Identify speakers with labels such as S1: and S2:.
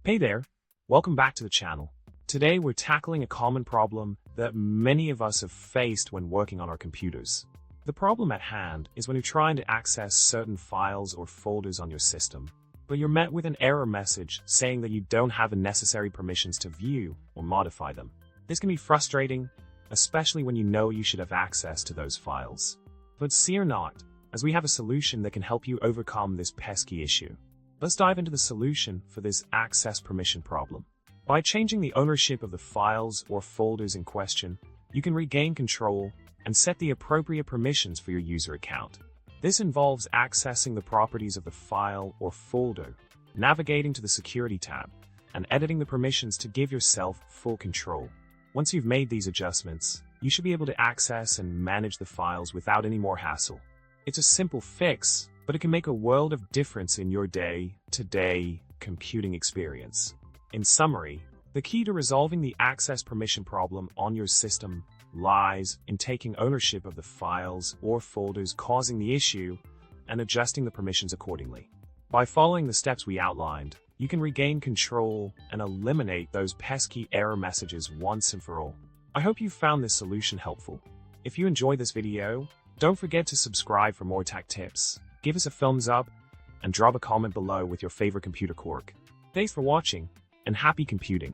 S1: Hey there, welcome back to the channel. Today we're tackling a common problem that many of us have faced when working on our computers. The problem at hand is when you're trying to access certain files or folders on your system, but you're met with an error message saying that you don't have the necessary permissions to view or modify them. This can be frustrating, especially when you know you should have access to those files. But fear not, as we have a solution that can help you overcome this pesky issue. Let's dive into the solution for this access permission problem. By changing the ownership of the files or folders in question, you can regain control and set the appropriate permissions for your user account. This involves accessing the properties of the file or folder, navigating to the Security tab, and editing the permissions to give yourself full control. Once you've made these adjustments, you should be able to access and manage the files without any more hassle. It's a simple fix, but it can make a world of difference in your day-to-day computing experience. In summary, the key to resolving the access permission problem on your system lies in taking ownership of the files or folders causing the issue and adjusting the permissions accordingly. By following the steps we outlined, you can regain control and eliminate those pesky error messages once and for all. I hope you found this solution helpful. If you enjoyed this video, don't forget to subscribe for more tech tips. Give us a thumbs up and drop a comment below with your favorite computer quirk. Thanks for watching and happy computing.